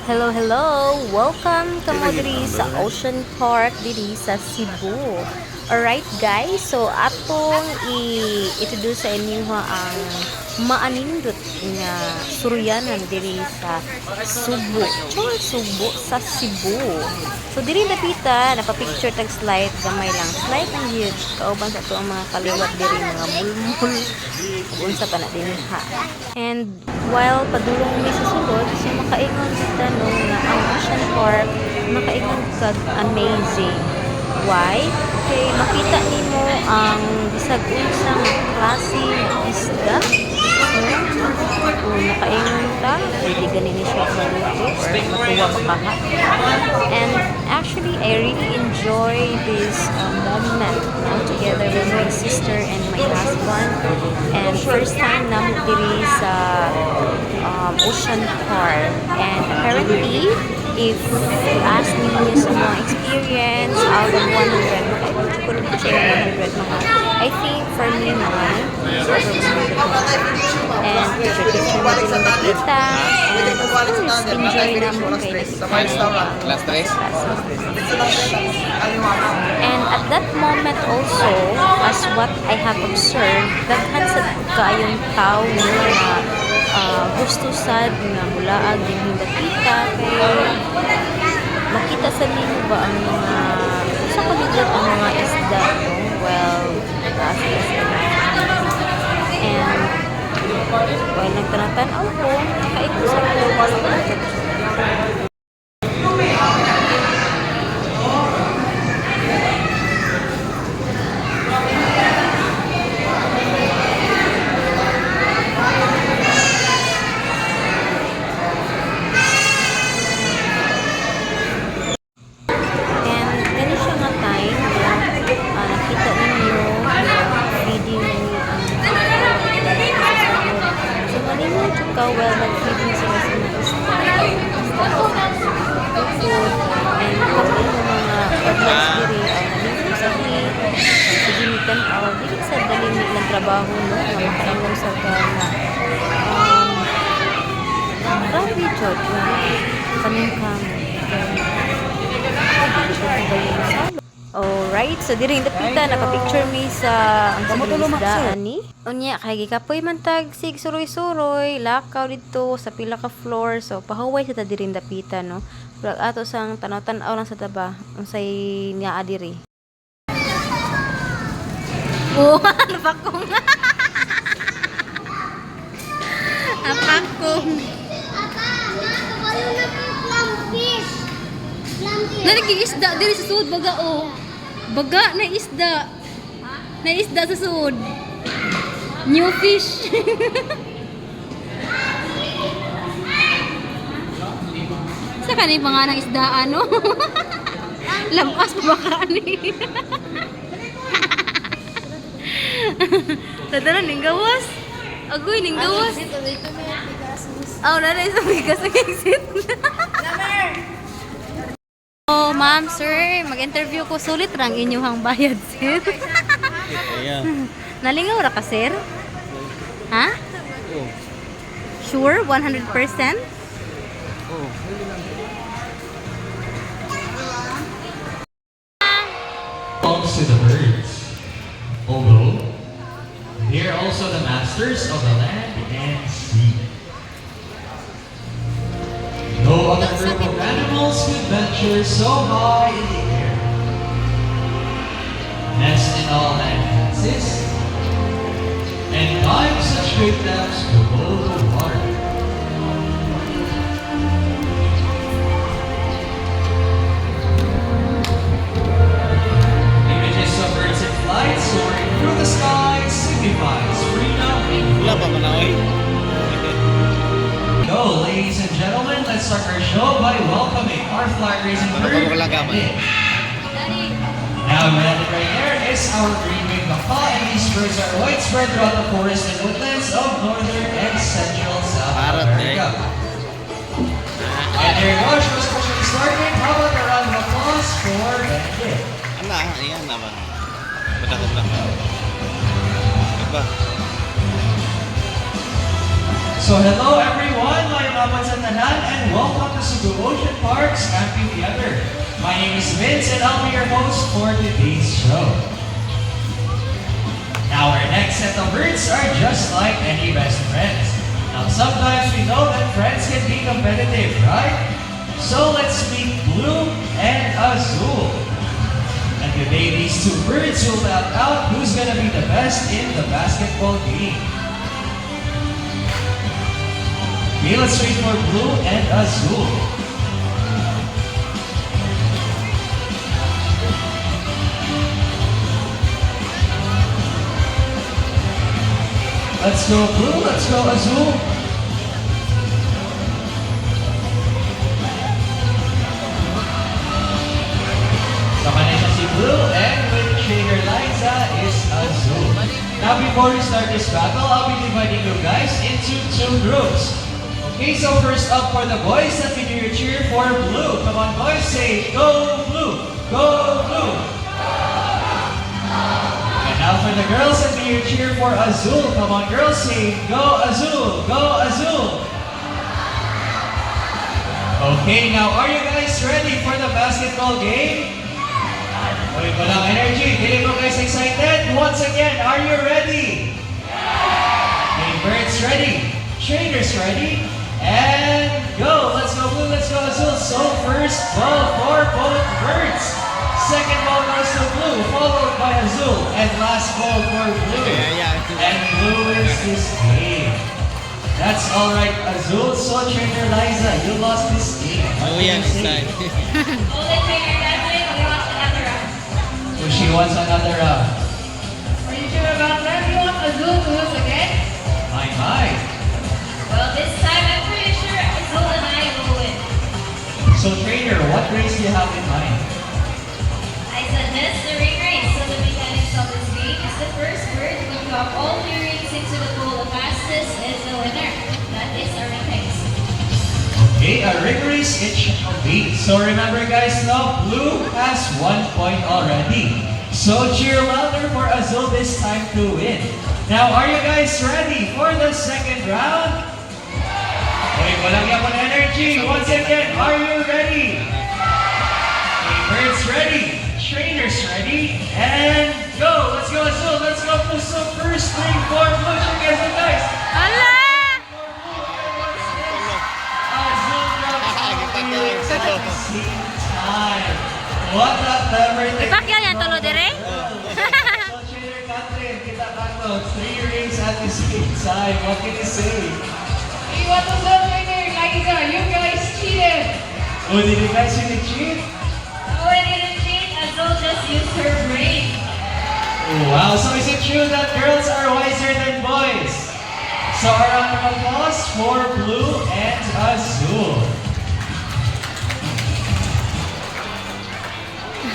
Hello, hello! Welcome kamo diri sa Ocean Park diri sa Cebu. Alright guys, so atong i-introduce sa inyo ang maanindot nga suryanan diri sa Subo. Subo sa Cebu. So diri dapita napapicture tag slide gamay lang. Slide ang yun. Kauban sa to ang mga kaliwat diri mga mulmul. Unsa pa na din ha. And while padulong mi sa sulod, so makaingon kita no nga ang Ocean Park makaingon kag amazing. Why? Kay makita nimo ang bisag unsang klase ng isda. Kung nakaingon ka, pwede ganin siya maluto or matuwa makaha. And actually, I really enjoy this moment together with my sister and my husband. And first time namin diri sa Ocean Park. And apparently, if you ask me sa mga experience out of 100, I could share 100 mga. I think for me naman, over 100 and picture mo din makita and of course, enjoy na mo kay Last race? And at that moment also, as what I have observed, daghan sa kaayong tao na gusto sad nga mulaag din hindakita kay makita sa nimo ba ang mga sa paligid ang mga isda no? Well, and while nagtanatan-aw ko nakaiko sa well, nag-feeding sila sa mga isda food and kami yung mga organs diri nalito sa hit siginitan dili sa dali ng trabaho no nga makaingon sa ka na grabe jud na kaning kamo alright, so diri dapita nakapicture mi sa ang isdaan ni. Unya kay gikapoy man tag sig suroy-suroy, lakaw dito sa pila ka floor. So pahuway sa ta diri dapita no. Pero ato sang tanaw-tanaw lang sa taba unsay niya diri. Oh, napakong. Napakong. Nagig-isda diri sa sud baga oh. Baga na isda. Na isda sa sud. New fish. Sa kanay pa nga ng isda ano? Lampas pa baka ni. Tadana ning gawas. Agoy ning gawas. Oh, nanay sa bigas ang exit. Oh, ma'am, sir, mag-interview ko. Sulit rang inyong bayad, sir. Nalingaw ra ka, sir? Ha? Oh. Sure? 100%? Oh. Belongs to the birds. Although, they are also the masters of the land and sea. No other group of animals could venture so high in the air. Nest in all lands and climb such great depths below the water. Images of birds in flight soaring through the sky signifies freedom and Go, ladies and gentlemen, let's start our show by welcoming our flag raising bird. Now landed right there is our green-winged macaw, and these birds are widespread throughout the forests and woodlands of northern and central South America. And there you go, show's officially starting. How about a round of applause for Benedict? Iyan naman. Madakot lang. Iba. So hello everyone, my hapon sa tanan, and welcome to Cebu Ocean Park's Amphitheater. My name is Vince, and I'll be your host for today's show. Now, our next set of birds are just like any best friends. Now, sometimes we know that friends can be competitive, right? So let's meet Blue and Azul. And today, these two birds will battle out who's gonna be the best in the basketball game. Okay, let's wait for Blue and Azul. Let's go Blue, let's go Azul. Sama na siya si Blue, and with Trainer Liza is Azul. Now before we start this battle, I'll be dividing you guys into two groups. Okay, so first up for the boys, let me do your cheer for Blue. Come on boys, say go Blue, go Blue. And now for the girls, let me do your cheer for Azul. Come on girls, say go Azul, go Azul. Okay, now are you guys ready for the basketball game? Wait, walang energy. Feeling mo guys excited? Once again, are you ready? Okay, birds ready. Trainers ready. And go! Let's go Blue, let's go Azul. So first ball for both birds. Second ball goes to Blue, followed by Azul. And last ball for Blue. And Blue wins this game. That's alright, Azul. So Trainer Liza, you lost this game. Oh yeah, next time. Only Trainer Catherine, we want another round. So she wants another round. Are you sure about that? You want Azul to lose again? My. Well, this time I'm pretty sure Azul and I will win. So Trainer, what race do you have in mind? I suggest the ring race. So the mechanics of this game is the first bird will drop all three rings into the pool. The fastest is the winner. That is our ring race. Okay, a ring race it shall be. So remember guys now, Blue has 1 point already. So cheer louder for Azul this time to win. Now, are you guys ready for the second round? Okay, walang yapon energy. Once again, are you ready? Okay, birds ready. Trainers ready. And go! Let's go Azul, let's go Blue. So first ring for Blue. Check guys out guys. Ala! Azul drops all the rings at the same time. What a clever thing. Ipakyaw yan, tulo dire? So, Trainer Catherine, kita kato, 3 rings at the same time. What can you say? You want Azul, Trainer Liza? You guys cheated. Oh, did you guys really cheat? No, I didn't cheat. Azul just used her brain. Oh, wow, so is it true that girls are wiser than boys? So a round of applause for Blue and Azul.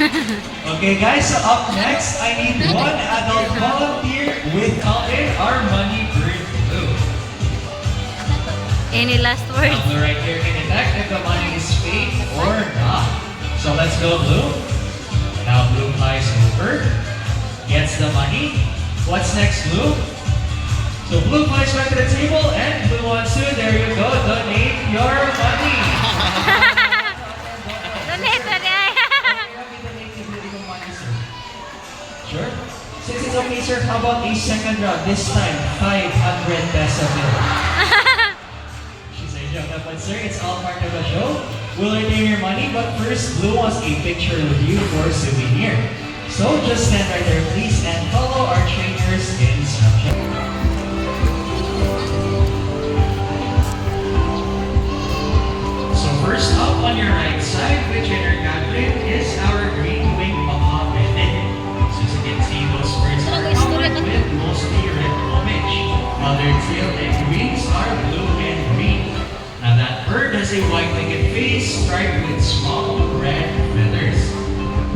Okay guys, so up next, I need one adult volunteer with Calvin, our money bird Blue. Any last words? Blue right here can detect if the money is fake or not. So let's go Blue. Now Blue flies over, gets the money. What's next Blue? So Blue flies back to the table and Blue wants to, there you go, donate your money. Donate, donate. Sure? Since it's okay sir, how about a second round? This time, 500 peso bill. She's a joke, but sir, it's all part of the show. We'll retain your money, but first Blue wants a picture with you for a souvenir. So just stand right there please and follow our trainer's instructions. So first up on your right side with Trainer Catherine is our green wing macaw pendant. So as you can see, those birds are covered with mostly red plumage, while their tail and wings are blue and green. Now that bird has a white-winged face striped with small red feathers.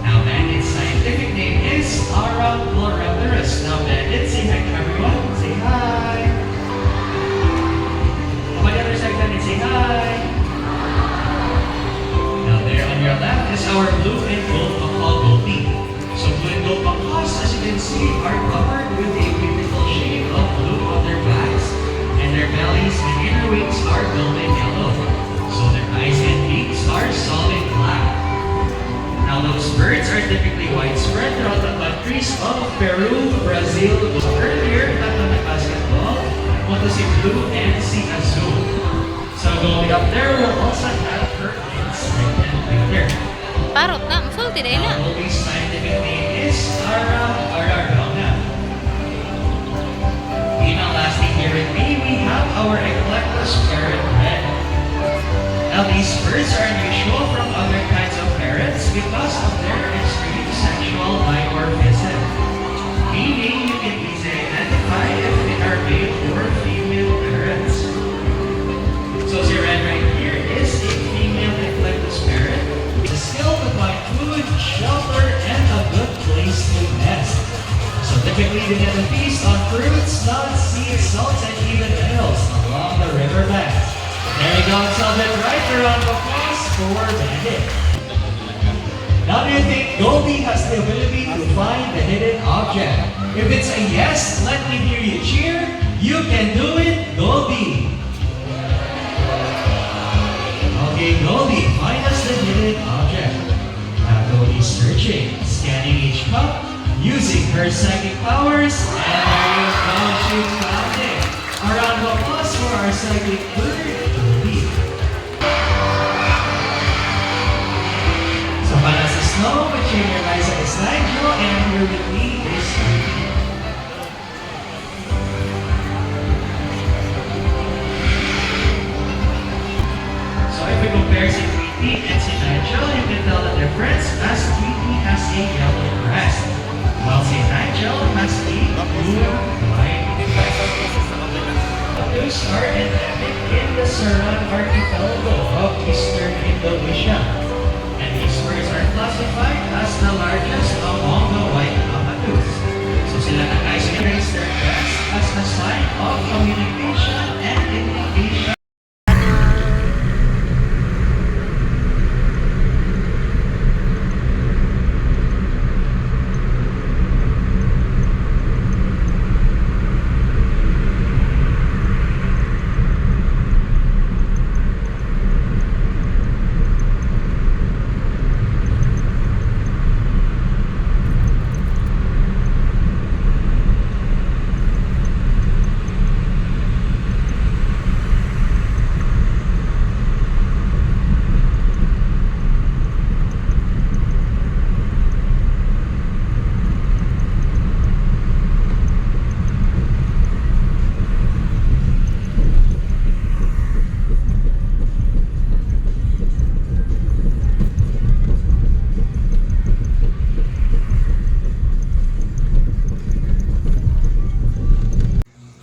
Now bandit's scientific name is Arachloraptorus. Now bandit, say hi to everyone. Say hi. On the other side, bandit, say hi. Now there on your left is our blue and gold macaw goldie. So blue and gold macaws, as you can see, are covered with a beautiful shade of blue on their backs, and their bellies and inner wings are golden yellow. up there will also have her own strength and victor. Parot na, masulti na ina. Our movie's scientific name is Ararona. In our lasting here in May, we have our Eclectus parrot red. Now these birds are unusual from other kinds of parrots because of their extreme sexual dimorphism. Meaning you can easily identify if they are male or female parrots. So as you read right here is a female Eclectus parrot. The skill to find food, shelter, and a good place to nest. So typically they get a feast on fruits, nuts, seeds, salts, and even minerals along the riverbanks. There you go, tell them right around the applause for Bandit. Now do you think Goldie has the ability to find the hidden object? If it's a yes, let me hear you cheer. You can do it, Goldie. Okay, Goldie, find us the hidden object. Now Goldie's searching, scanning each cup, using her psychic powers, and there you go, she found it. A round of applause for our psychic bird, Goldie. So para sa snow, put-chain your eyes at this Nigel, and here with me is So if we compare si Tweety and si Nigel, you can tell the difference as Tweety has a yellow crest, while si Nigel has a blue line. Those are endemic in the Saran archipelago of eastern Indonesia. And these birds are classified as the largest among the white cockatoos. So sila nag-isolate their crest as a sign of communication and indication.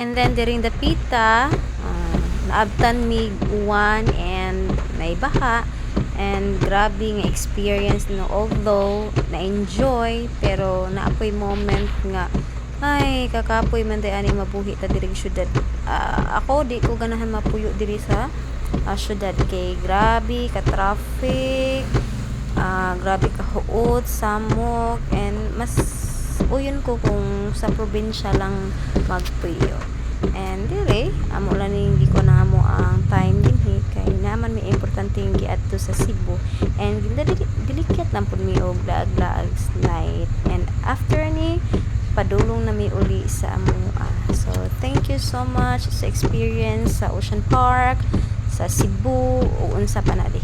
And then during the pita, naabtan mig uwan and naibaha, and grabe nga experience no, although na-enjoy pero naapoy moment nga ay kakapoy man day ani mabuhi ta diri sa syudad. Ako di ko ganahan mapuyo diri sa syudad kay grabe ka traffic, grabe ka huot, samok, and mas uyon ko kung sa probinsya lang magpuyo. And dire amo lang ning di ko na mo ang time dinhi kay naman may importante yung giadto sa Cebu, and dilikat lang pud mi og laag-laag night, and after ni padulong na mi uli sa amo. So thank you so much sa experience sa Ocean Park sa Cebu o unsa pa na di.